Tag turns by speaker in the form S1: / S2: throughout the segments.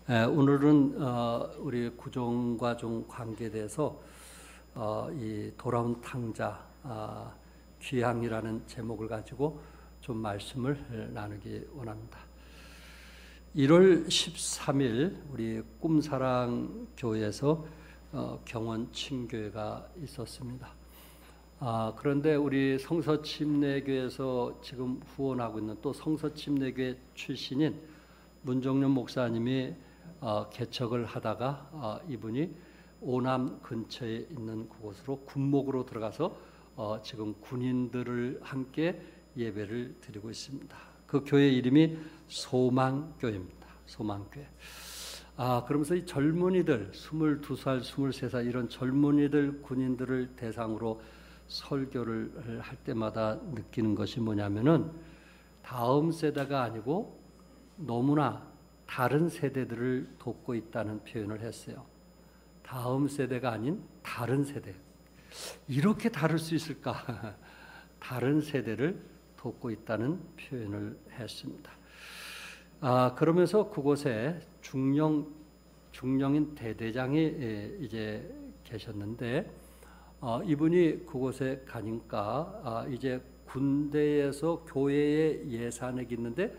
S1: 오늘은 우리 구종과 좀 관계에 대해서 이 돌아온 탕자 귀향이라는 제목을 가지고 좀 말씀을 나누기 원합니다. 1월 13일 우리 꿈사랑 교회에서 경원 친교회가 있었습니다. 그런데 우리 성서침례교회에서 지금 후원하고 있는 또 성서침례교회 출신인 문종련 목사님이 개척을 하다가 이분이 오남 근처에 있는 그곳으로 군목으로 들어가서 지금 군인들을 함께 예배를 드리고 있습니다. 그 교회 이름이 소망교회입니다. 소망교회. 그러면서 이 젊은이들 22살, 23살 이런 젊은이들 군인들을 대상으로 설교를 할 때마다 느끼는 것이 뭐냐면은 다음 세대가 아니고 너무나 다른 세대들을 돕고 있다는 표현을 했어요. 다음 세대가 아닌 다른 세대. 이렇게 다를 수 있을까? 다른 세대를 돕고 있다는 표현을 했습니다. 그러면서 그곳에 중령인 대대장이 이제 계셨는데 이분이 그곳에 가니까 이제 군대에서 교회에 예산액이 있는데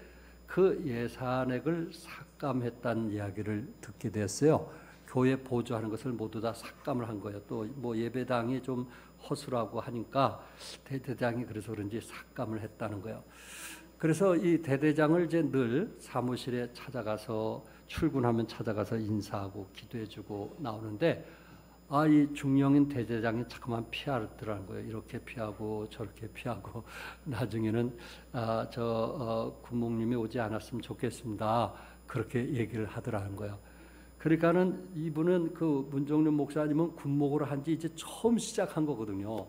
S1: 그 예산액을 삭감했다는 이야기를 듣게 됐어요. 교회 보조하는 것을 모두 다 삭감을 한 거예요. 또 뭐 예배당이 좀 허술하고 하니까 대대장이 그래서 그런지 삭감을 했다는 거예요. 그래서 이 대대장을 이제 늘 사무실에 찾아가서 출근하면 찾아가서 인사하고 기도해주고 나오는데 이 중령인 대대장이 자꾸만 피하더라는 거예요. 이렇게 피하고 저렇게 피하고 나중에는 군목님이 오지 않았으면 좋겠습니다. 그렇게 얘기를 하더라는 거예요. 그러니까는 이분은 그 문종련 목사님은 군목으로 한 지 이제 처음 시작한 거거든요.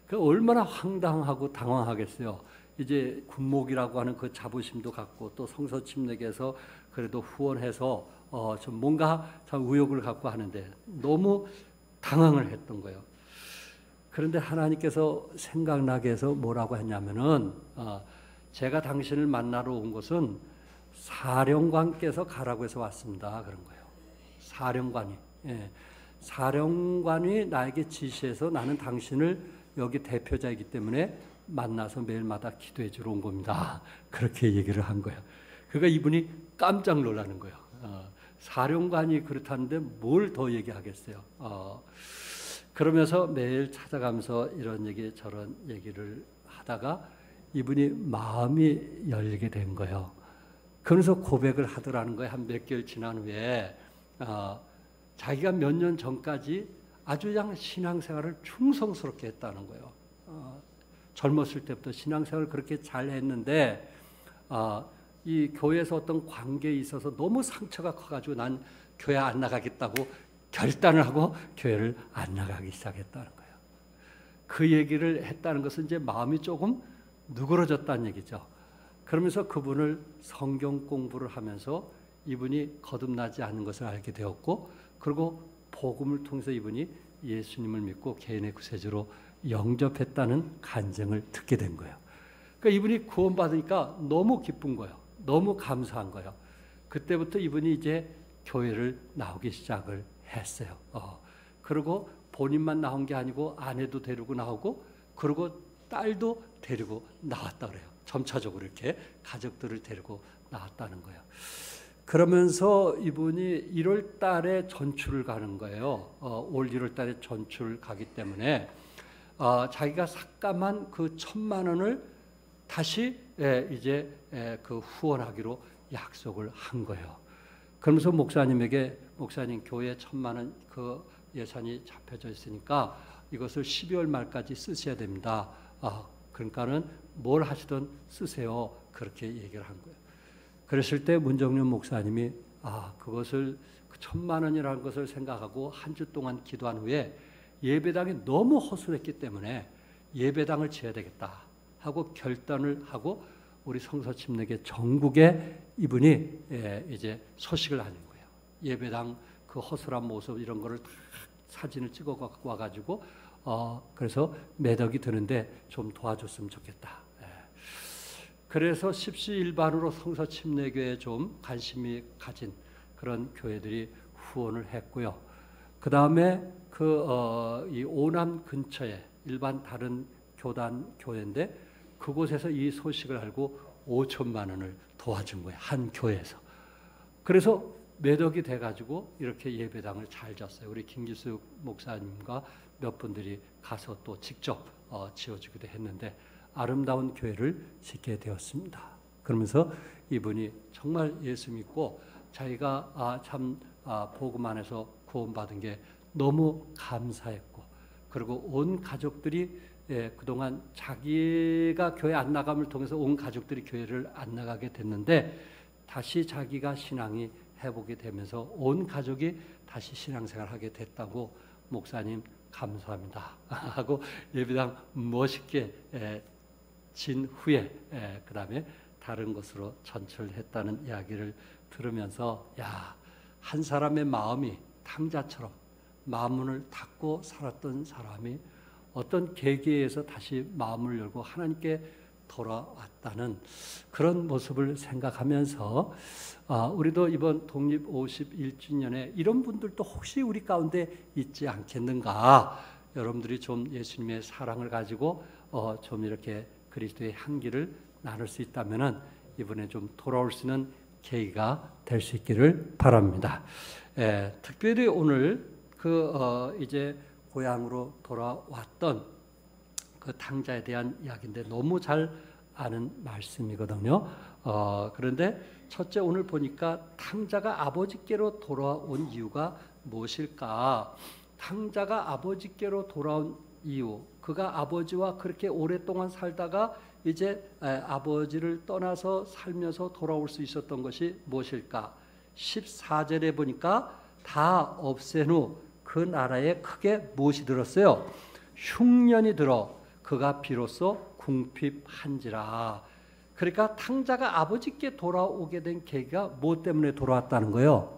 S1: 그 얼마나 황당하고 당황하겠어요. 이제 군목이라고 하는 그 자부심도 갖고 또 성서침례교에서 그래도 후원해서 좀 뭔가 참 의욕을 갖고 하는데 너무 당황을 했던 거예요. 그런데 하나님께서 생각나게 해서 뭐라고 했냐면은 제가 당신을 만나러 온 것은 사령관께서 가라고 해서 왔습니다. 그런 거예요. 사령관이. 예. 사령관이 나에게 지시해서 나는 당신을 여기 대표자이기 때문에 만나서 매일마다 기도해 주러 온 겁니다. 그렇게 얘기를 한 거예요. 그러니까 이분이 깜짝 놀라는 거예요. 사령관이 그렇다는데 뭘 더 얘기하겠어요. 그러면서 매일 찾아가면서 이런 얘기 저런 얘기를 하다가 이분이 마음이 열리게 된 거예요. 그러면서 고백을 하더라는 거예요. 한 몇 개월 지난 후에 자기가 몇 년 전까지 아주 그냥 신앙생활을 충성스럽게 했다는 거예요. 젊었을 때부터 신앙생활을 그렇게 잘 했는데 이 교회에서 어떤 관계에 있어서 너무 상처가 커가지고 난 교회 안 나가겠다고 결단을 하고 교회를 안 나가기 시작했다는 거예요. 그 얘기를 했다는 것은 이제 마음이 조금 누그러졌다는 얘기죠. 그러면서 그분을 성경 공부를 하면서 이분이 거듭나지 않는 것을 알게 되었고 그리고 복음을 통해서 이분이 예수님을 믿고 개인의 구세주로 영접했다는 간증을 듣게 된 거예요. 그러니까 이분이 구원받으니까 너무 기쁜 거예요. 너무 감사한 거예요. 그때부터 이분이 이제 교회를 나오기 시작을 했어요. 그리고 본인만 나온 게 아니고 아내도 데리고 나오고 그리고 딸도 데리고 나왔다 그래요. 점차적으로 이렇게 가족들을 데리고 나왔다는 거예요. 그러면서 이분이 1월 달에 전출을 가는 거예요. 올 1월 달에 전출 가기 때문에 자기가 삭감한 그 1,000만 원을 다시 이제 그 후원하기로 약속을 한 거예요. 그러면서 목사님에게 목사님 교회 1,000만 원 그 예산이 잡혀져 있으니까 이것을 12월 말까지 쓰셔야 됩니다. 그러니까는 뭘 하시든 쓰세요. 그렇게 얘기를 한 거예요. 그랬을 때 문종련 목사님이 그것을 그 1,000만 원이라는 것을 생각하고 한 주 동안 기도한 후에 예배당이 너무 허술했기 때문에 예배당을 지어야 되겠다 하고 결단을 하고 우리 성서침례교 전국에 이분이 이제 소식을 알린 거예요. 예배당 그 허술한 모습 이런 거를 다 사진을 찍어 갖고 와가지고 그래서 매덕이 드는데 좀 도와줬으면 좋겠다. 그래서 십시일반으로 성서침례교에 좀 관심이 가진 그런 교회들이 후원을 했고요. 그 다음에 이 오남 근처에 일반 다른 교회인데 그곳에서 이 소식을 알고 5천만 원을 도와준 거예요. 한 교회에서. 그래서 매덕이 돼가지고 이렇게 예배당을 잘 졌어요. 우리 김기수 목사님과 몇 분들이 가서 또 직접 지어주기도 했는데 아름다운 교회를 짓게 되었습니다. 그러면서 이분이 정말 예수 믿고 자기가 복음 안에서 구원받은 게 너무 감사했고, 그리고 온 가족들이 그동안 자기가 교회 안 나감을 통해서 온 가족들이 교회를 안 나가게 됐는데 다시 자기가 신앙이 회복이 되면서 온 가족이 다시 신앙생활 하게 됐다고 목사님 감사합니다 하고 예배당 멋있게 진 후에 그 다음에 다른 곳으로 전철했다는 이야기를 들으면서 한 사람의 마음이 탕자처럼 마음문을 닫고 살았던 사람이 어떤 계기에서 다시 마음을 열고 하나님께 돌아왔다는 그런 모습을 생각하면서 우리도 이번 독립 51주년에 이런 분들도 혹시 우리 가운데 있지 않겠는가. 여러분들이 좀 예수님의 사랑을 가지고 좀 이렇게 그리스도의 향기를 나눌 수 있다면 이번에 좀 돌아올 수 있는 계기가 될 수 있기를 바랍니다. 특별히 오늘 이제 고향으로 돌아왔던 그 탕자에 대한 이야기인데 너무 잘 아는 말씀이거든요. 그런데 첫째 오늘 보니까 탕자가 아버지께로 돌아온 이유가 무엇일까? 탕자가 아버지께로 돌아온 이유, 그가 아버지와 그렇게 오랫동안 살다가 이제 아버지를 떠나서 살면서 돌아올 수 있었던 것이 무엇일까? 14절에 보니까 다 없앤 후 그 나라에 크게 무엇이 들었어요? 흉년이 들어 그가 비로소 궁핍한지라. 그러니까 탕자가 아버지께 돌아오게 된 계기가 뭐 때문에 돌아왔다는 거예요?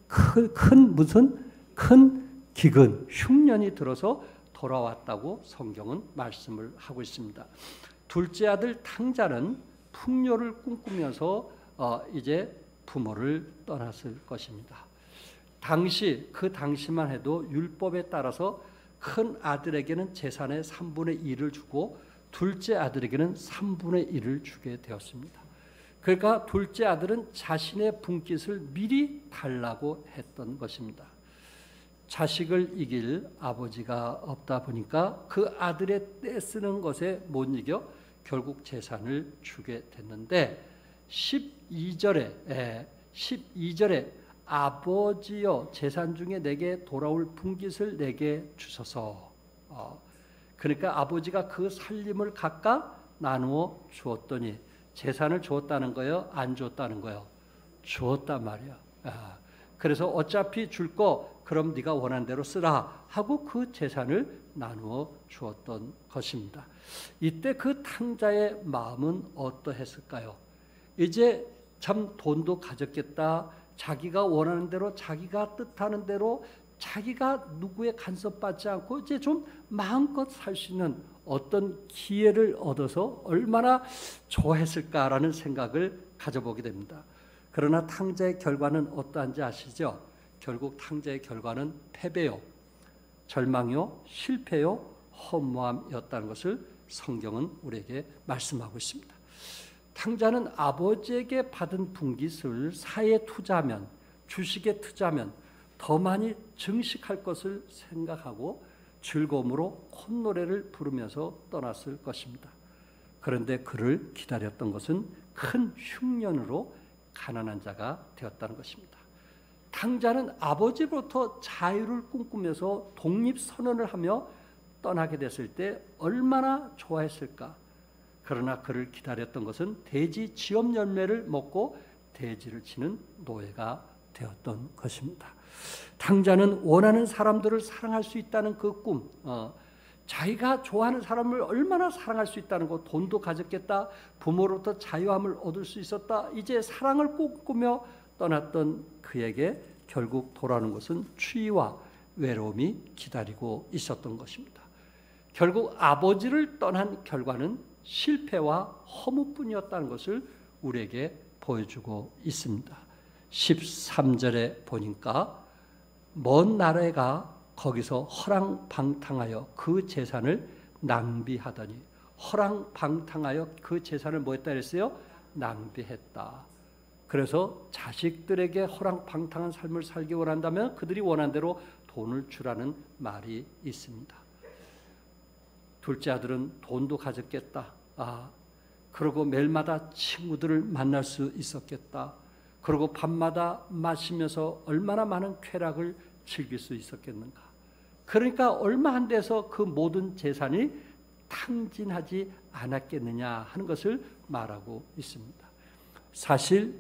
S1: 큰 기근, 흉년이 들어서 돌아왔다고 성경은 말씀을 하고 있습니다. 둘째 아들 탕자는 풍요를 꿈꾸면서 이제 부모를 떠났을 것입니다. 그 당시만 해도 율법에 따라서 큰 아들에게는 재산의 3분의 1을 주고 둘째 아들에게는 3분의 1을 주게 되었습니다. 그러니까 둘째 아들은 자신의 분깃을 미리 달라고 했던 것입니다. 자식을 이길 아버지가 없다 보니까 그 아들의 떼쓰는 것에 못 이겨 결국 재산을 주게 됐는데 12절에 아버지여 재산 중에 내게 돌아올 분깃을 내게 주소서. 그러니까 아버지가 그 살림을 각각 나누어 주었더니 재산을 주었다는 거예요? 안 주었다는 거예요? 주었단 말이에요. 그래서 어차피 줄 거 그럼 네가 원하는 대로 쓰라 하고 그 재산을 나누어 주었던 것입니다. 이때 그 탕자의 마음은 어떠했을까요? 이제 참 돈도 가졌겠다. 자기가 원하는 대로 자기가 뜻하는 대로 자기가 누구의 간섭받지 않고 이제 좀 마음껏 살 수 있는 어떤 기회를 얻어서 얼마나 좋아했을까라는 생각을 가져보게 됩니다. 그러나 탕자의 결과는 어떠한지 아시죠? 결국 탕자의 결과는 패배요, 절망요, 실패요, 허무함이었다는 것을 성경은 우리에게 말씀하고 있습니다. 탕자는 아버지에게 받은 분깃을 사회에 투자하면, 주식에 투자하면 더 많이 증식할 것을 생각하고 즐거움으로 콧노래를 부르면서 떠났을 것입니다. 그런데 그를 기다렸던 것은 큰 흉년으로 가난한 자가 되었다는 것입니다. 탕자는 아버지로부터 자유를 꿈꾸면서 독립선언을 하며 떠나게 됐을 때 얼마나 좋아했을까. 그러나 그를 기다렸던 것은 돼지 지엄 열매를 먹고 돼지를 치는 노예가 되었던 것입니다. 탕자는 원하는 사람들을 사랑할 수 있다는 그 꿈, 자기가 좋아하는 사람을 얼마나 사랑할 수 있다는 것, 돈도 가졌겠다, 부모로부터 자유함을 얻을 수 있었다, 이제 사랑을 꿈꾸며 떠났던 그에게 결국 돌아오는 것은 추위와 외로움이 기다리고 있었던 것입니다. 결국 아버지를 떠난 결과는 실패와 허무뿐이었다는 것을 우리에게 보여주고 있습니다. 13절에 보니까 먼 나라가 거기서 허랑방탕하여 그 재산을 낭비하더니, 허랑방탕하여 그 재산을 뭐 했다 그랬어요? 낭비했다. 그래서 자식들에게 허랑방탕한 삶을 살기 원한다면 그들이 원한 대로 돈을 주라는 말이 있습니다. 둘째 아들은 돈도 가졌겠다. 그러고 매일마다 친구들을 만날 수 있었겠다. 그리고 밤마다 마시면서 얼마나 많은 쾌락을 즐길 수 있었겠는가. 그러니까 얼마 안 돼서 그 모든 재산이 탕진하지 않았겠느냐 하는 것을 말하고 있습니다. 사실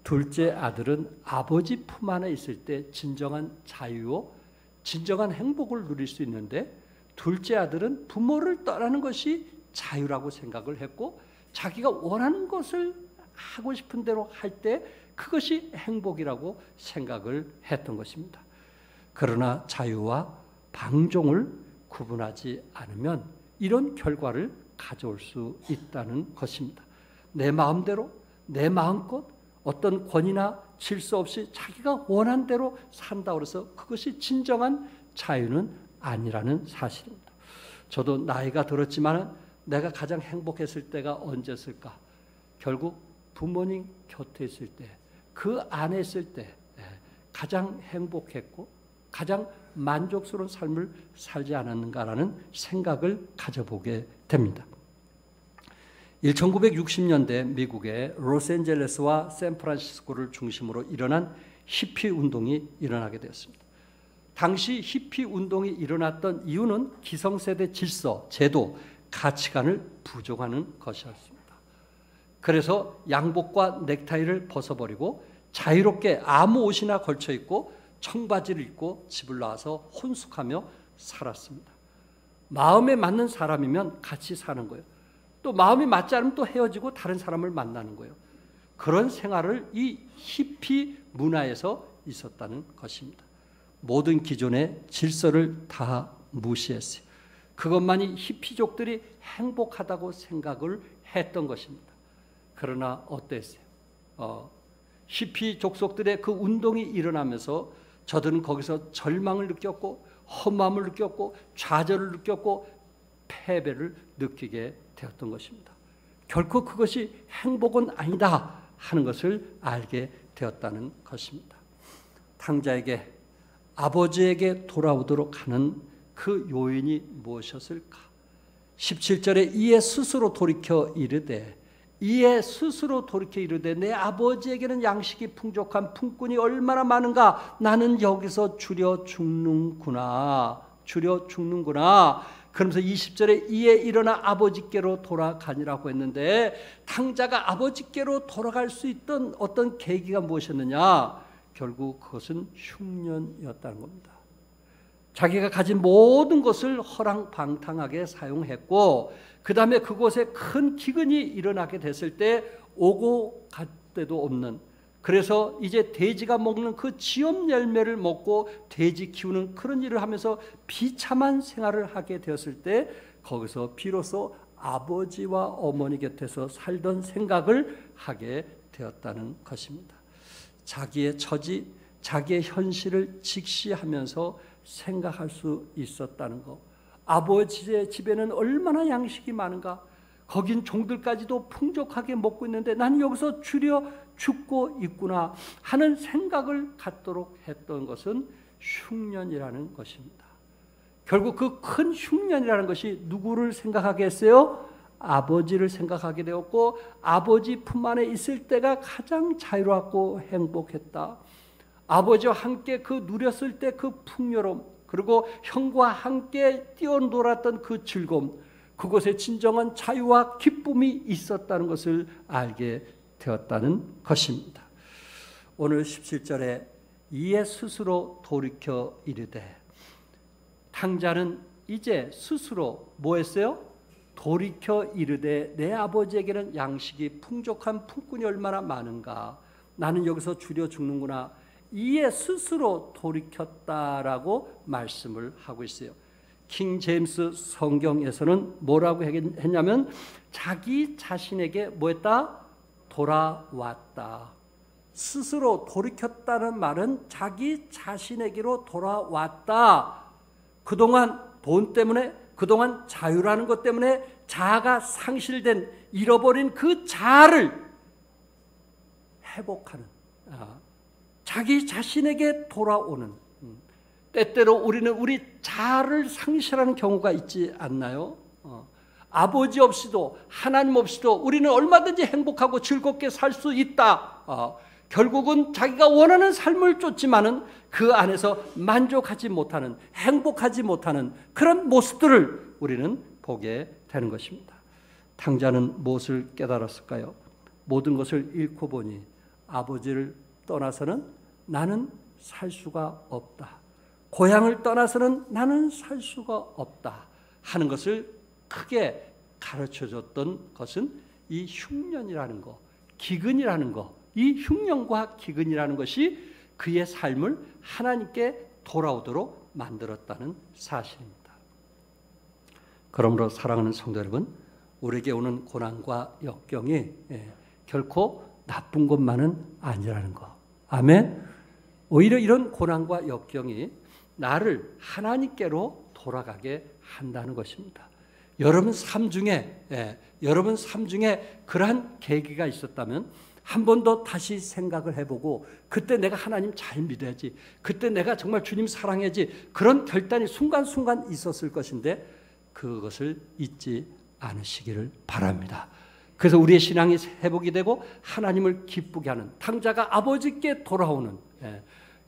S1: 둘째 아들은 아버지 품 안에 있을 때 진정한 자유요, 진정한 행복을 누릴 수 있는데, 둘째 아들은 부모를 떠나는 것이 자유라고 생각을 했고, 자기가 원하는 것을 하고 싶은 대로 할 때 그것이 행복이라고 생각을 했던 것입니다. 그러나 자유와 방종을 구분하지 않으면 이런 결과를 가져올 수 있다는 것입니다. 내 마음대로, 내 마음껏 어떤 권위나 질서 없이 자기가 원한 대로 산다고 해서 그것이 진정한 자유는 아니라는 사실입니다. 저도 나이가 들었지만 내가 가장 행복했을 때가 언제였을까? 결국 부모님 곁에 있을 때, 그 안에 있을 때 가장 행복했고 가장 만족스러운 삶을 살지 않았는가라는 생각을 가져보게 됩니다. 1960년대 미국의 로스앤젤레스와 샌프란시스코를 중심으로 일어난 히피 운동이 일어나게 되었습니다. 당시 히피 운동이 일어났던 이유는 기성세대 질서, 제도, 가치관을 부정하는 것이었습니다. 그래서 양복과 넥타이를 벗어버리고 자유롭게 아무 옷이나 걸쳐 입고 청바지를 입고 집을 나와서 혼숙하며 살았습니다. 마음에 맞는 사람이면 같이 사는 거예요. 또 마음이 맞지 않으면 또 헤어지고 다른 사람을 만나는 거예요. 그런 생활을 이 히피 문화에서 있었다는 것입니다. 모든 기존의 질서를 다 무시했어요. 그것만이 히피족들이 행복하다고 생각을 했던 것입니다. 그러나 어땠어요? 히피 족속들의 그 운동이 일어나면서 저들은 거기서 절망을 느꼈고 험함을 느꼈고 좌절을 느꼈고 패배를 느끼게 되었던 것입니다. 결코 그것이 행복은 아니다 하는 것을 알게 되었다는 것입니다. 탕자에게, 아버지에게 돌아오도록 하는 그 요인이 무엇이었을까? 17절에 이에 스스로 돌이켜 이르되, 이에 스스로 돌이켜 이르되 내 아버지에게는 양식이 풍족한 품꾼이 얼마나 많은가, 나는 여기서 줄여 죽는구나. 그러면서 20절에 이에 일어나 아버지께로 돌아가니라고 했는데, 탕자가 아버지께로 돌아갈 수 있던 어떤 계기가 무엇이었느냐? 결국 그것은 흉년이었다는 겁니다. 자기가 가진 모든 것을 허랑방탕하게 사용했고, 그 다음에 그곳에 큰 기근이 일어나게 됐을 때 오고 갈 데도 없는, 그래서 이제 돼지가 먹는 그 지엄 열매를 먹고 돼지 키우는 그런 일을 하면서 비참한 생활을 하게 되었을 때 거기서 비로소 아버지와 어머니 곁에서 살던 생각을 하게 되었다는 것입니다. 자기의 처지, 자기의 현실을 직시하면서 생각할 수 있었다는 것. 아버지의 집에는 얼마나 양식이 많은가, 거긴 종들까지도 풍족하게 먹고 있는데 나는 여기서 줄여 죽고 있구나 하는 생각을 갖도록 했던 것은 흉년이라는 것입니다. 결국 그 큰 흉년이라는 것이 누구를 생각하게 했어요? 아버지를 생각하게 되었고, 아버지 품 안에 있을 때가 가장 자유롭고 행복했다. 아버지와 함께 그 누렸을 때 그 풍요로움, 그리고 형과 함께 뛰어놀았던 그 즐거움, 그곳에 진정한 자유와 기쁨이 있었다는 것을 알게 되었다는 것입니다. 오늘 17절에 이에 스스로 돌이켜 이르되, 탕자는 이제 스스로 뭐 했어요? 돌이켜 이르되 내 아버지에게는 양식이 풍족한 품꾼이 얼마나 많은가, 나는 여기서 줄여 죽는구나. 이에 스스로 돌이켰다라고 말씀을 하고 있어요. 킹 제임스 성경에서는 뭐라고 했냐면 자기 자신에게 뭐 했다? 돌아왔다. 스스로 돌이켰다는 말은 자기 자신에게로 돌아왔다. 그동안 돈 때문에, 그동안 자유라는 것 때문에 자아가 상실된, 잃어버린 그 자아를 회복하는, 자기 자신에게 돌아오는, 때때로 우리는 우리 자아를 상실하는 경우가 있지 않나요? 아버지 없이도, 하나님 없이도 우리는 얼마든지 행복하고 즐겁게 살 수 있다. 결국은 자기가 원하는 삶을 쫓지만은 그 안에서 만족하지 못하는, 행복하지 못하는 그런 모습들을 우리는 보게 되는 것입니다. 탕자는 무엇을 깨달았을까요? 모든 것을 잃고 보니 아버지를 떠나서는 나는 살 수가 없다. 고향을 떠나서는 나는 살 수가 없다 하는 것을 크게 가르쳐줬던 것은 이 흉년이라는 것, 기근이라는 것, 이 흉년과 기근이라는 것이 그의 삶을 하나님께 돌아오도록 만들었다는 사실입니다. 그러므로 사랑하는 성도 여러분, 우리에게 오는 고난과 역경이 결코 나쁜 것만은 아니라는 것. 아멘. 오히려 이런 고난과 역경이 나를 하나님께로 돌아가게 한다는 것입니다. 여러분 삶 중에 그러한 계기가 있었다면 한 번 더 다시 생각을 해보고, 그때 내가 하나님 잘 믿어야지, 그때 내가 정말 주님 사랑해야지, 그런 결단이 순간순간 있었을 것인데 그것을 잊지 않으시기를 바랍니다. 그래서 우리의 신앙이 회복이 되고 하나님을 기쁘게 하는, 탕자가 아버지께 돌아오는,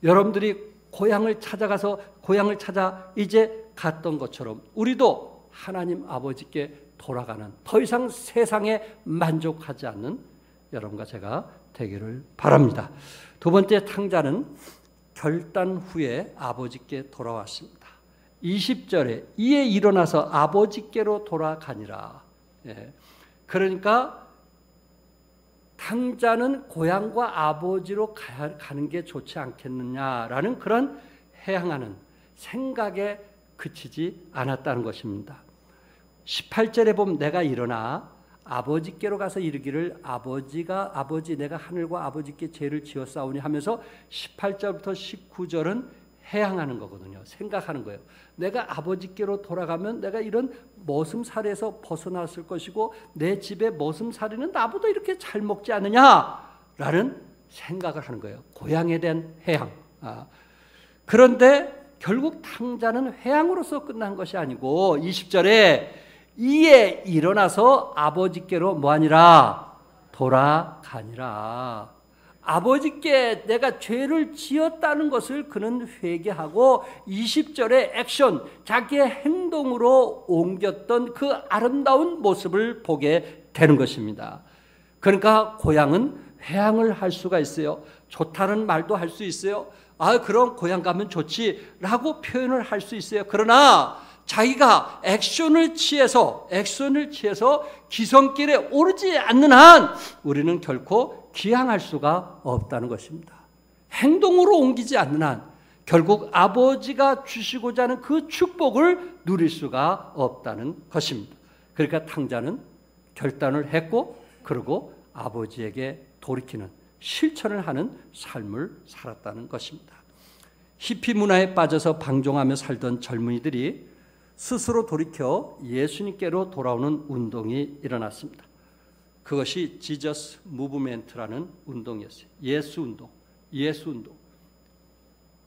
S1: 여러분들이 고향을 찾아 이제 갔던 것처럼 우리도 하나님 아버지께 돌아가는, 더 이상 세상에 만족하지 않는 여러분과 제가 되기를 바랍니다. 두 번째, 탕자는 결단 후에 아버지께 돌아왔습니다. 20절에 이에 일어나서 아버지께로 돌아가니라. 그러니까 탕자는 고향과 아버지로 가는 게 좋지 않겠느냐라는 그런 해양하는 생각에 그치지 않았다는 것입니다. 18절에 보면 내가 일어나 아버지께로 가서 이르기를 아버지 내가 하늘과 아버지께 죄를 지었사오니 하면서 18절부터 19절은 해양하는 거거든요. 생각하는 거예요. 내가 아버지께로 돌아가면 내가 이런 머슴살이에서 벗어났을 것이고 내 집의 머슴살이는 나보다 이렇게 잘 먹지 않느냐라는 생각을 하는 거예요. 고향에 대한 해양. 그런데 결국 탕자는 회양으로서 끝난 것이 아니고 20절에 이에 일어나서 아버지께로 뭐하니라? 돌아가니라. 아버지께 내가 죄를 지었다는 것을 그는 회개하고 20절의 액션, 자기의 행동으로 옮겼던 그 아름다운 모습을 보게 되는 것입니다. 그러니까 고향은 회양을 할 수가 있어요. 좋다는 말도 할 수 있어요. 그럼 고향 가면 좋지라고 표현을 할 수 있어요. 그러나 자기가 액션을 취해서 기성길에 오르지 않는 한 우리는 결코 귀향할 수가 없다는 것입니다. 행동으로 옮기지 않는 한 결국 아버지가 주시고자 하는 그 축복을 누릴 수가 없다는 것입니다. 그러니까 탕자는 결단을 했고 그리고 아버지에게 돌이키는, 실천을 하는 삶을 살았다는 것입니다. 히피 문화에 빠져서 방종하며 살던 젊은이들이 스스로 돌이켜 예수님께로 돌아오는 운동이 일어났습니다. 그것이 지저스 무브멘트라는 운동이었어요. 예수 운동.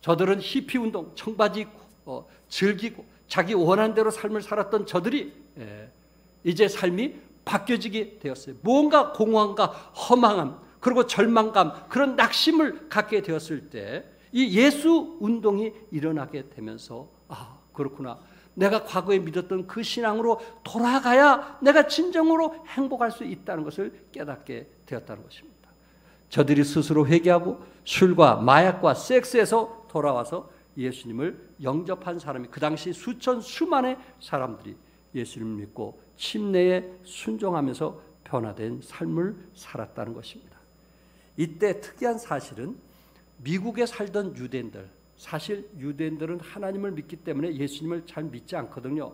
S1: 저들은 히피 운동, 청바지 입고 즐기고 자기 원하는 대로 삶을 살았던 저들이 이제 삶이 바뀌어지게 되었어요. 무언가 공허함과 허망함, 그리고 절망감, 그런 낙심을 갖게 되었을 때 이 예수 운동이 일어나게 되면서 그렇구나. 내가 과거에 믿었던 그 신앙으로 돌아가야 내가 진정으로 행복할 수 있다는 것을 깨닫게 되었다는 것입니다. 저들이 스스로 회개하고 술과 마약과 섹스에서 돌아와서 예수님을 영접한 사람이, 그 당시 수만의 사람들이 예수님을 믿고 침례에 순종하면서 변화된 삶을 살았다는 것입니다. 이때 특이한 사실은 미국에 살던 유대인들, 사실 유대인들은 하나님을 믿기 때문에 예수님을 잘 믿지 않거든요.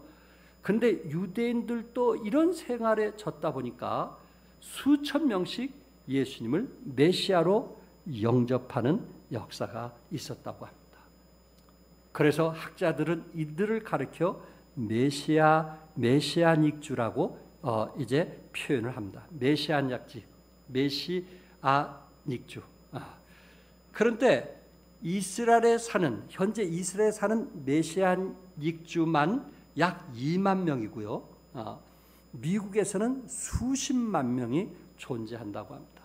S1: 그런데 유대인들도 이런 생활에 졌다 보니까 수천 명씩 예수님을 메시아로 영접하는 역사가 있었다고 합니다. 그래서 학자들은 이들을 가리켜 메시아닉주라고 이제 표현을 합니다. 메시아닉주. 그런데 현재 이스라엘에 사는 메시아닉주만 약 2만 명이고요. 미국에서는 수십만 명이 존재한다고 합니다.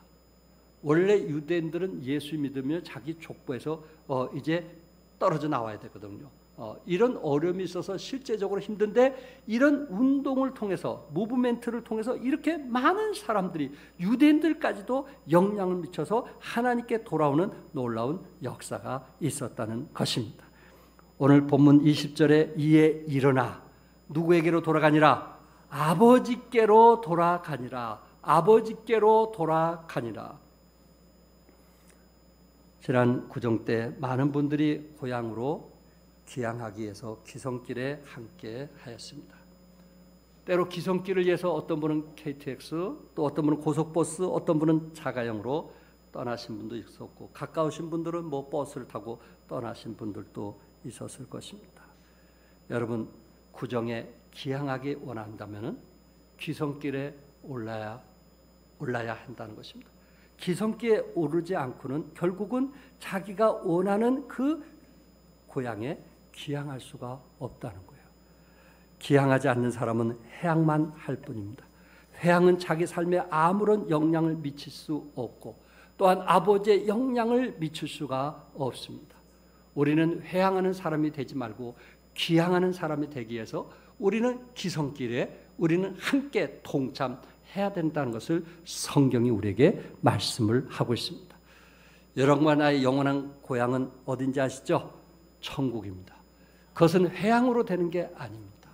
S1: 원래 유대인들은 예수 믿으며 자기 족보에서 이제 떨어져 나와야 되거든요. 이런 어려움이 있어서 실제적으로 힘든데 이런 운동을 통해서 무브멘트를 통해서 이렇게 많은 사람들이 유대인들까지도 영향을 미쳐서 하나님께 돌아오는 놀라운 역사가 있었다는 것입니다. 오늘 본문 20절에 이에 일어나 누구에게로 돌아가니라? 아버지께로 돌아가니라. 아버지께로 돌아가니라. 지난 구정 때 많은 분들이 고향으로 귀향하기 위해서 기성길에 함께 하였습니다. 때로 기성길을 위해서 어떤 분은 KTX, 또 어떤 분은 고속버스, 어떤 분은 자가용으로 떠나신 분도 있었고 가까우신 분들은 버스를 타고 떠나신 분들도 있었을 것입니다. 여러분 구정에 귀향하기 원한다면 기성길에 올라야 한다는 것입니다. 기성길에 오르지 않고는 결국은 자기가 원하는 그 고향에 귀향할 수가 없다는 거예요. 귀향하지 않는 사람은 회항만 할 뿐입니다. 회항은 자기 삶에 아무런 영향을 미칠 수 없고 또한 아버지의 영향을 미칠 수가 없습니다. 우리는 회항하는 사람이 되지 말고 귀향하는 사람이 되기 위해서 우리는 기성길에 우리는 함께 동참해야 된다는 것을 성경이 우리에게 말씀을 하고 있습니다. 여러분과 나의 영원한 고향은 어딘지 아시죠? 천국입니다. 그것은 회항으로 되는 게 아닙니다.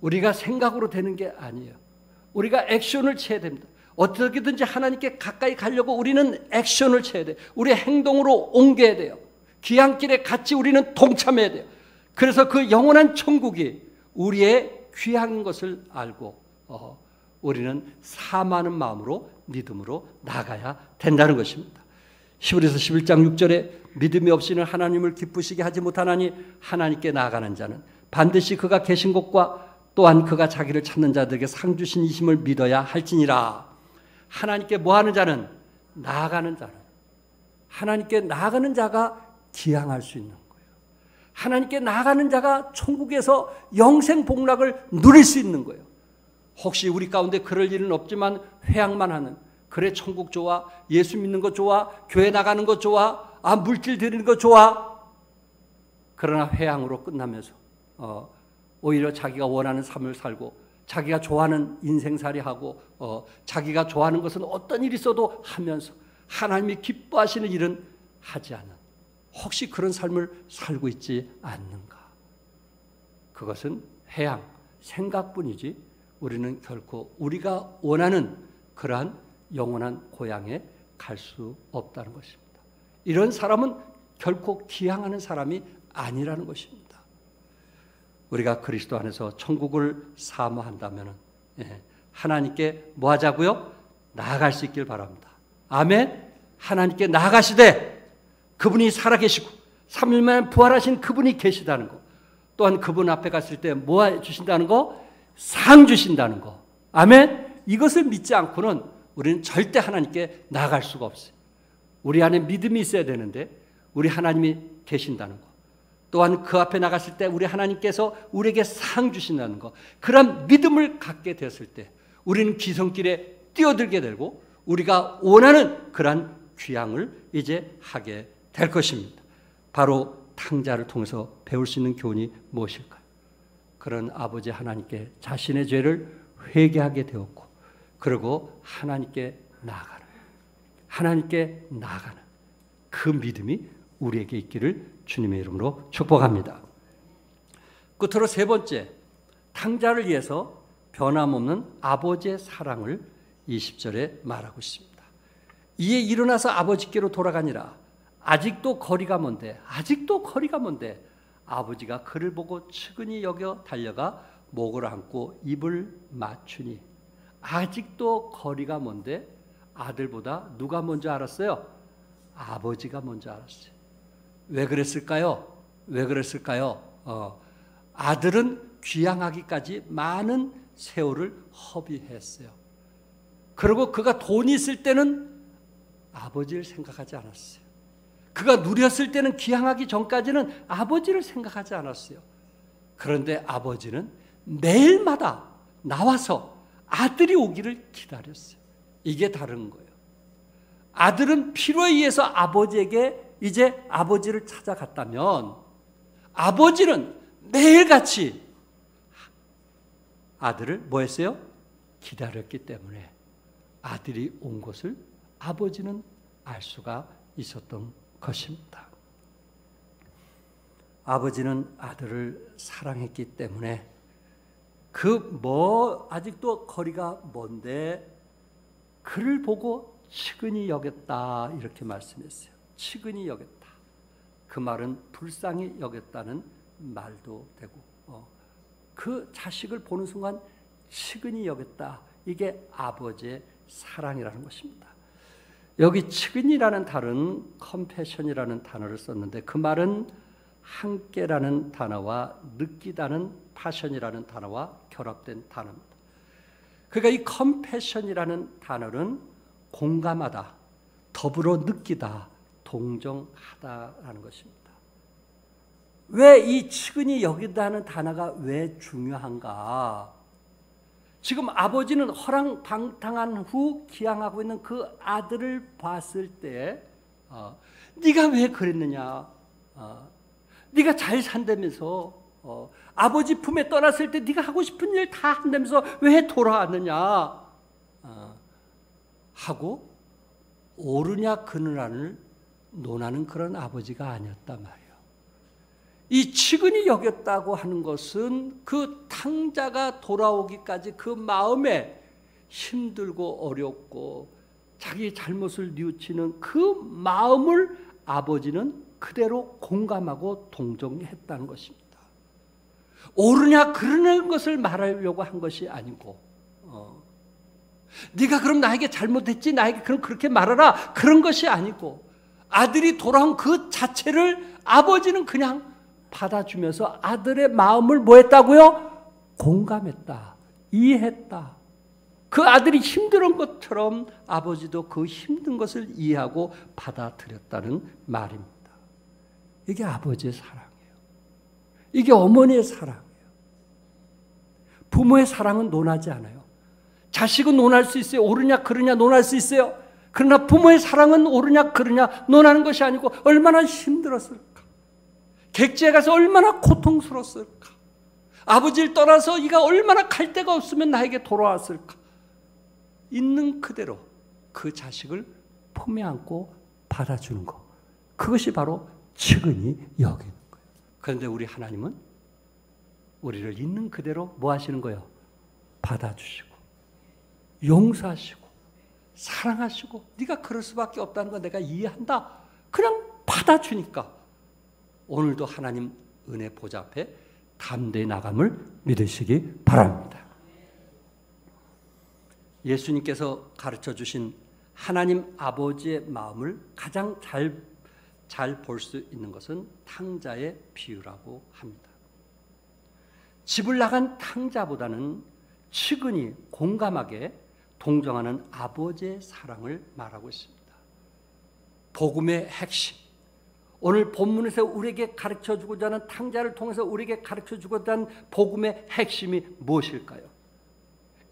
S1: 우리가 생각으로 되는 게 아니에요. 우리가 액션을 취해야 됩니다. 어떻게든지 하나님께 가까이 가려고 우리는 액션을 취해야 돼요. 우리의 행동으로 옮겨야 돼요. 귀향길에 같이 우리는 동참해야 돼요. 그래서 그 영원한 천국이 우리의 귀향인 것을 알고 우리는 사모하는 마음으로 믿음으로 나가야 된다는 것입니다. 히브리서 11장 6절에 믿음이 없이는 하나님을 기쁘시게 하지 못하나니 하나님께 나아가는 자는 반드시 그가 계신 곳과 또한 그가 자기를 찾는 자들에게 상 주신 이심을 믿어야 할지니라. 하나님께 뭐하는 자는 나아가는 자는 하나님께 나아가는 자가 기향할 수 있는 거예요. 하나님께 나아가는 자가 천국에서 영생 복락을 누릴 수 있는 거예요. 혹시 우리 가운데 그럴 일은 없지만 회항만 하는 그래 천국 좋아, 예수 믿는 거 좋아, 교회 나가는 거 좋아, 물질 드리는 거 좋아. 그러나 회항으로 끝나면서 오히려 자기가 원하는 삶을 살고 자기가 좋아하는 인생살이하고 자기가 좋아하는 것은 어떤 일이 있어도 하면서 하나님이 기뻐하시는 일은 하지 않는 혹시 그런 삶을 살고 있지 않는가? 그것은 회항, 생각뿐이지 우리는 결코 우리가 원하는 그러한 영원한 고향에 갈 수 없다는 것입니다. 이런 사람은 결코 기향하는 사람이 아니라는 것입니다. 우리가 그리스도 안에서 천국을 사모한다면 하나님께 뭐 하자고요? 나아갈 수 있길 바랍니다. 아멘. 하나님께 나아가시되 그분이 살아계시고 3일 만에 부활하신 그분이 계시다는 거, 또한 그분 앞에 갔을 때 뭐 해주신다는 거? 상 주신다는 거. 아멘. 이것을 믿지 않고는 우리는 절대 하나님께 나아갈 수가 없어요. 우리 안에 믿음이 있어야 되는데 우리 하나님이 계신다는 거, 또한 그 앞에 나갔을 때 우리 하나님께서 우리에게 상 주신다는 거, 그런 믿음을 갖게 되었을 때 우리는 기성길에 뛰어들게 되고 우리가 원하는 그런 귀향을 이제 하게 될 것입니다. 바로 탕자를 통해서 배울 수 있는 교훈이 무엇일까요? 그런 아버지 하나님께 자신의 죄를 회개하게 되었고 그리고 하나님께 나아가는 그 믿음이 우리에게 있기를 주님의 이름으로 축복합니다. 끝으로 세 번째, 탕자를 위해서 변함없는 아버지의 사랑을 20절에 말하고 있습니다. 이에 일어나서 아버지께로 돌아가니라. 아직도 거리가 먼데 아버지가 그를 보고 측은히 여겨 달려가 목을 안고 입을 맞추니. 아직도 거리가 먼데 아들보다 누가 먼저 알았어요? 아버지가 먼저 알았어요. 왜 그랬을까요? 왜 그랬을까요? 아들은 귀향하기까지 많은 세월을 허비했어요. 그리고 그가 돈이 있을 때는 아버지를 생각하지 않았어요. 그가 누렸을 때는 귀향하기 전까지는 아버지를 생각하지 않았어요. 그런데 아버지는 매일마다 나와서 아들이 오기를 기다렸어요. 이게 다른 거예요. 아들은 필요에 의해서 아버지에게 이제 아버지를 찾아갔다면 아버지는 매일같이 아들을 뭐 했어요? 기다렸기 때문에 아들이 온 것을 아버지는 알 수가 있었던 것입니다. 아버지는 아들을 사랑했기 때문에 아직도 거리가 먼데 그를 보고 측은히 여겼다 이렇게 말씀했어요. 측은히 여겼다. 그 말은 불쌍히 여겼다는 말도 되고 그 자식을 보는 순간 측은히 여겼다. 이게 아버지의 사랑이라는 것입니다. 여기 측은이라는 단어는 컴패션이라는 단어를 썼는데 그 말은 함께라는 단어와 느끼다는 파션이라는 단어와 결합된 단어입니다. 그러니까 이 컴패션이라는 단어는 공감하다, 더불어 느끼다, 동정하다라는 것입니다. 왜 이 측은히 여기다는 단어가 왜 중요한가? 지금 아버지는 허랑방탕한 후 기양하고 있는 그 아들을 봤을 때 네가 왜 그랬느냐? 네가 잘 산다면서 아버지 품에 떠났을 때 네가 하고 싶은 일 다 한다면서 왜 돌아왔느냐? 하고 옳으냐 그르냐를 논하는 그런 아버지가 아니었단 말이에요. 이 측은히 여겼다고 하는 것은 그 탕자가 돌아오기까지 그 마음에 힘들고 어렵고 자기의 잘못을 뉘우치는 그 마음을 아버지는 그대로 공감하고 동정했다는 것입니다. 옳으냐 그르는 것을 말하려고 한 것이 아니고 네가 그럼 나에게 잘못했지 나에게 그럼 그렇게 말하라 그런 것이 아니고 아들이 돌아온 그 자체를 아버지는 그냥 받아주면서 아들의 마음을 뭐 했다고요? 공감했다. 이해했다. 그 아들이 힘든 것처럼 아버지도 그 힘든 것을 이해하고 받아들였다는 말입니다. 이게 아버지의 사랑이에요. 이게 어머니의 사랑이에요. 부모의 사랑은 논하지 않아요. 자식은 논할 수 있어요. 옳으냐 그르냐 논할 수 있어요. 그러나 부모의 사랑은 옳으냐 그르냐 논하는 것이 아니고 얼마나 힘들었을까. 객지에 가서 얼마나 고통스러웠을까. 아버지를 떠나서 이가 얼마나 갈 데가 없으면 나에게 돌아왔을까. 있는 그대로 그 자식을 품에 안고 받아주는 것. 그것이 바로 측은히 여기는 거예요. 그런데 우리 하나님은 우리를 있는 그대로 뭐 하시는 거예요? 받아주시고 용서하시고 사랑하시고 네가 그럴 수밖에 없다는 거 내가 이해한다. 그냥 받아주니까 오늘도 하나님 은혜 보좌 앞에 담대히 나감을 믿으시기 바랍니다. 예수님께서 가르쳐 주신 하나님 아버지의 마음을 가장 잘 볼 수 있는 것은 탕자의 비유라고 합니다. 집을 나간 탕자보다는 측은히 공감하게 동정하는 아버지의 사랑을 말하고 있습니다. 복음의 핵심, 오늘 본문에서 우리에게 가르쳐주고자 하는 탕자를 통해서 우리에게 가르쳐주고자 하는 복음의 핵심이 무엇일까요?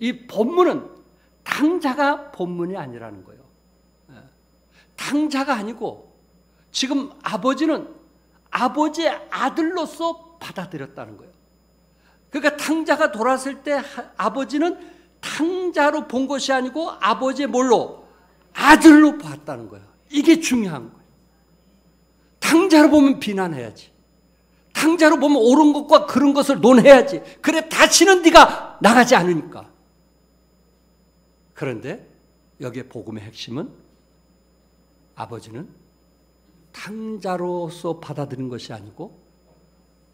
S1: 이 본문은 탕자가 본문이 아니라는 거예요. 탕자가 아니고 지금 아버지는 아버지의 아들로서 받아들였다는 거예요. 그러니까 탕자가 돌아왔을 때 아버지는 탕자로 본 것이 아니고 아버지의 뭘로? 아들로 봤다는 거예요. 이게 중요한 거예요. 탕자로 보면 비난해야지. 탕자로 보면 옳은 것과 그런 것을 논해야지. 그래 다시는 네가 나가지 않으니까. 그런데 여기에 복음의 핵심은 아버지는 탕자로서 받아들인 것이 아니고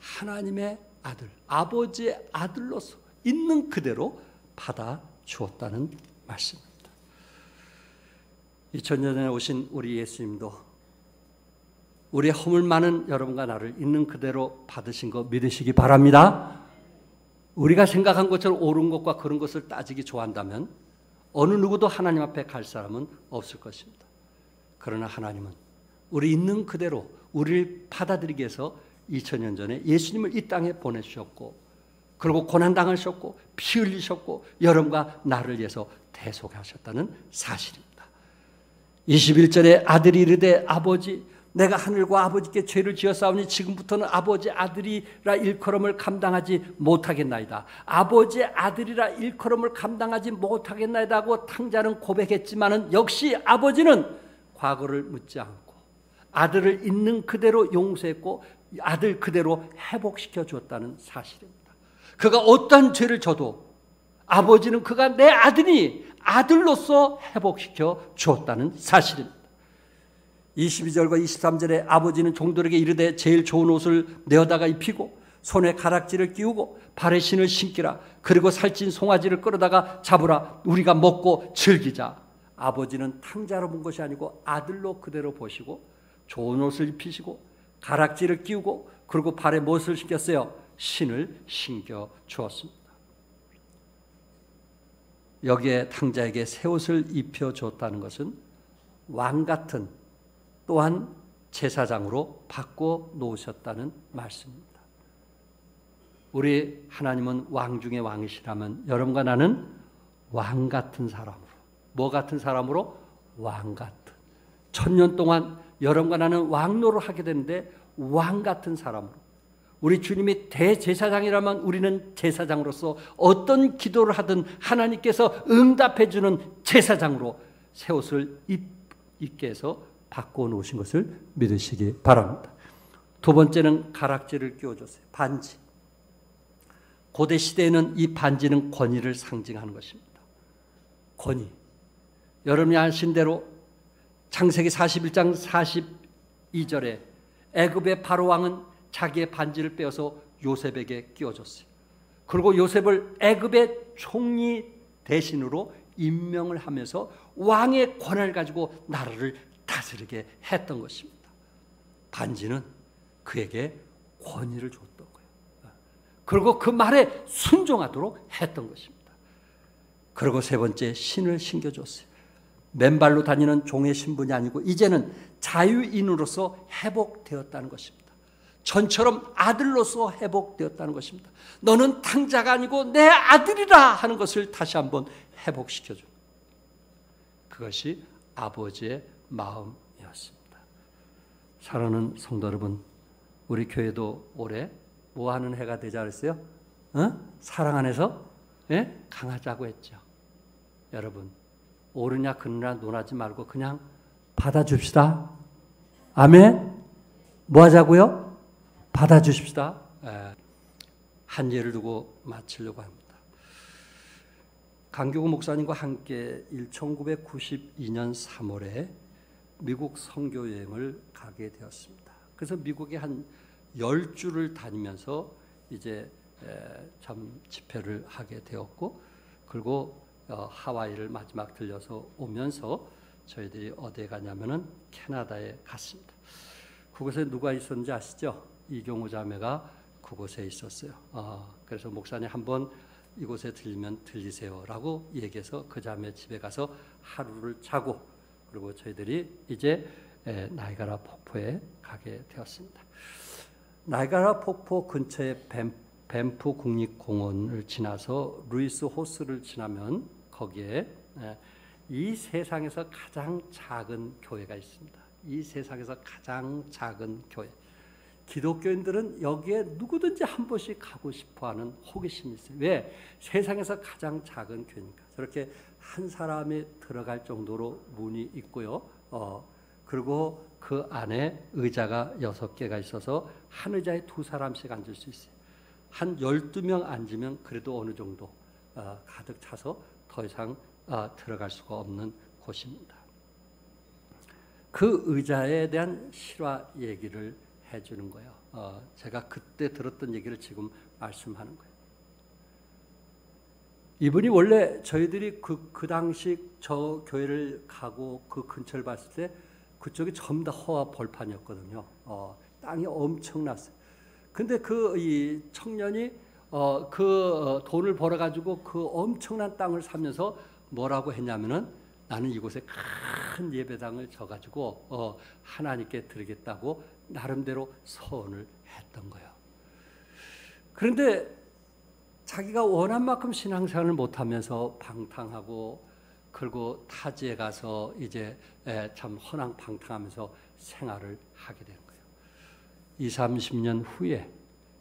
S1: 하나님의 아들, 아버지의 아들로서 있는 그대로 받아주었다는 말씀입니다. 2000년 전에 오신 우리 예수님도 우리 허물 많은 여러분과 나를 있는 그대로 받으신 거 믿으시기 바랍니다. 우리가 생각한 것처럼 옳은 것과 그런 것을 따지기 좋아한다면 어느 누구도 하나님 앞에 갈 사람은 없을 것입니다. 그러나 하나님은 우리 있는 그대로 우리를 받아들이기 위해서 2000년 전에 예수님을 이 땅에 보내주셨고, 그리고 고난당하셨고 피 흘리셨고 여러분과 나를 위해서 대속하셨다는 사실입니다. 21절에 아들이 이르되 아버지 내가 하늘과 아버지께 죄를 지었사오니 지금부터는 아버지 아들이라 일컬음을 감당하지 못하겠나이다. 아버지 아들이라 일컬음을 감당하지 못하겠나이다 하고 탕자는 고백했지만은 역시 아버지는 과거를 묻지 않고 아들을 있는 그대로 용서했고 아들 그대로 회복시켜 주었다는 사실입니다. 그가 어떠한 죄를 져도 아버지는 그가 내 아들이 아들로서 회복시켜 주었다는 사실입니다. 22절과 23절에 아버지는 종들에게 이르되 제일 좋은 옷을 내어다가 입히고 손에 가락지를 끼우고 발에 신을 신기라. 그리고 살찐 송아지를 끌어다가 잡으라. 우리가 먹고 즐기자. 아버지는 탕자로 본 것이 아니고 아들로 그대로 보시고 좋은 옷을 입히시고 가락지를 끼우고 그리고 발에 무엇을 신겼어요? 신을 신겨 주었습니다. 여기에 탕자에게 새 옷을 입혀 줬다는 것은 왕 같은 또한 제사장으로 바꿔 놓으셨다는 말씀입니다. 우리 하나님은 왕 중에 왕이시라면 여러분과 나는 왕 같은 사람으로, 뭐 같은 사람으로? 왕 같은. 1000년 동안 여러분과 나는 왕노를 하게 되는데 왕 같은 사람으로, 우리 주님이 대제사장이라면 우리는 제사장으로서 어떤 기도를 하든 하나님께서 응답해 주는 제사장으로 새 옷을 입게 해서 바꿔 놓으신 것을 믿으시기 바랍니다. 두 번째는 가락지를 끼워줬어요. 반지. 고대 시대에는 이 반지는 권위를 상징하는 것입니다. 권위. 여러분이 아신 대로 창세기 41장 42절에 애굽의 바로 왕은 자기의 반지를 빼어서 요셉에게 끼워줬어요. 그리고 요셉을 애굽의 총리 대신으로 임명을 하면서 왕의 권한을 가지고 나라를 다스리게 했던 것입니다. 반지는 그에게 권위를 줬던 거예요. 그리고 그 말에 순종하도록 했던 것입니다. 그리고 세 번째, 신을 신겨줬어요. 맨발로 다니는 종의 신분이 아니고 이제는 자유인으로서 회복되었다는 것입니다. 전처럼 아들로서 회복되었다는 것입니다. 너는 탕자가 아니고 내 아들이라 하는 것을 다시 한번 회복시켜줘. 그것이 아버지의 마음이었습니다. 사랑하는 성도 여러분, 우리 교회도 올해 뭐 하는 해가 되지 않았어요? 사랑 안에서 강하자고 했죠. 여러분, 오르냐 그르냐 논하지 말고 그냥 받아줍시다. 아멘. 뭐 하자고요? 받아주십시다. 한 예를 두고 마치려고 합니다. 강교구 목사님과 함께 1992년 3월에 미국 선교 여행을 가게 되었습니다. 그래서 미국에 한 10주를 다니면서 이제 참 집회를 하게 되었고, 그리고 하와이를 마지막 들려서 오면서 저희들이 어디에 가냐면은 캐나다에 갔습니다. 그곳에 누가 있었는지 아시죠? 이경우 자매가 그곳에 있었어요. 그래서 목사님 한번 이곳에 들리면 들리세요라고 얘기해서 그 자매 집에 가서 하루를 자고, 그리고 저희들이 이제 나이가라 폭포에 가게 되었습니다. 나이가라 폭포 근처에 밴프 국립공원을 지나서 루이스 호스를 지나면 거기에 이 세상에서 가장 작은 교회가 있습니다. 이 세상에서 가장 작은 교회. 기독교인들은 여기에 누구든지 한 번씩 가고 싶어하는 호기심이 있어요. 왜? 세상에서 가장 작은 교회니까. 저렇게 한 사람이 들어갈 정도로 문이 있고요. 그리고 그 안에 의자가 6개가 있어서 한 의자에 2사람씩 앉을 수 있어요. 한 12명 앉으면 그래도 어느 정도 가득 차서 더 이상 들어갈 수가 없는 곳입니다. 그 의자에 대한 실화 얘기를 해주는 거예요. 제가 그때 들었던 얘기를 지금 말씀하는 거예요. 이분이 원래 저희들이 그 당시 저 교회를 가고 그 근처를 봤을 때 그쪽이 전부 다 허와 벌판이었거든요. 땅이 엄청났어요. 근데 이 청년이 돈을 벌어가지고 그 엄청난 땅을 사면서 뭐라고 했냐면은 나는 이곳에 큰 예배당을 져가지고 하나님께 드리겠다고 나름대로 서원을 했던 거예요. 그런데 자기가 원한 만큼 신앙생활을 못하면서 방탕하고 그리고 타지에 가서 이제 참 허랑방탕하면서 생활을 하게 된 거예요. 20, 30년 후에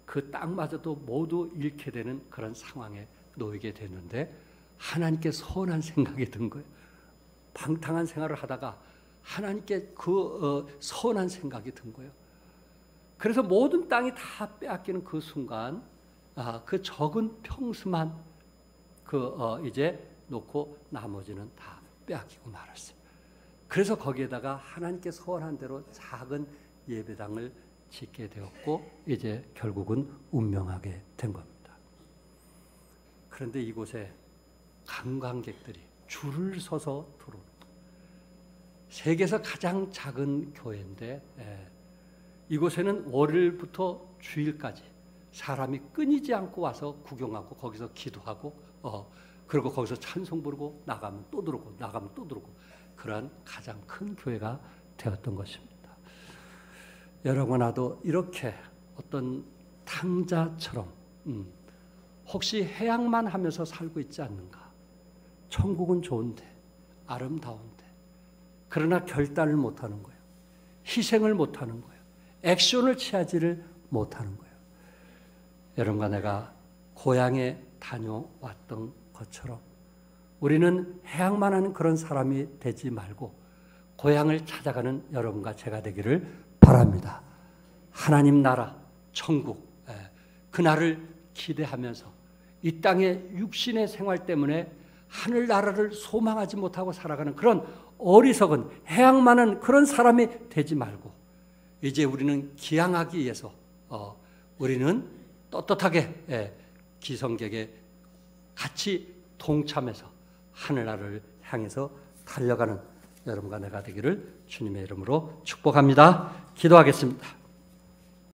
S1: 그 땅마저도 모두 잃게 되는 그런 상황에 놓이게 됐는데 하나님께 서운한 생각이 든 거예요. 방탕한 생활을 하다가 하나님께 서운한 생각이 든 거예요. 그래서 모든 땅이 다 빼앗기는 그 순간 그 적은 평수만 이제 놓고 나머지는 다 빼앗기고 말았어요. 그래서 거기에다가 하나님께 서원한 대로 작은 예배당을 짓게 되었고 이제 결국은 운명하게 된 겁니다. 그런데 이곳에 관광객들이 줄을 서서 들어옵니다. 세계에서 가장 작은 교회인데 이곳에는 월요일부터 주일까지 사람이 끊이지 않고 와서 구경하고 거기서 기도하고 그리고 거기서 찬송 부르고 나가면 또 들어오고 나가면 또 들어오고 그러한 가장 큰 교회가 되었던 것입니다. 여러분 나도 이렇게 어떤 탕자처럼 혹시 해양만 하면서 살고 있지 않는가? 천국은 좋은데 아름다운데 그러나 결단을 못하는 거예요. 희생을 못하는 거예요. 액션을 취하지를 못하는 거예요. 여러분과 내가 고향에 다녀왔던 것처럼 우리는 해양만 하는 그런 사람이 되지 말고 고향을 찾아가는 여러분과 제가 되기를 바랍니다. 하나님 나라, 천국, 그날을 기대하면서 이 땅의 육신의 생활 때문에 하늘나라를 소망하지 못하고 살아가는 그런 어리석은 해양만한 그런 사람이 되지 말고 이제 우리는 기양하기 위해서 우리는 떳떳하게 기성객에 같이 동참해서 하늘나라를 향해서 달려가는 여러분과 내가 되기를 주님의 이름으로 축복합니다. 기도하겠습니다.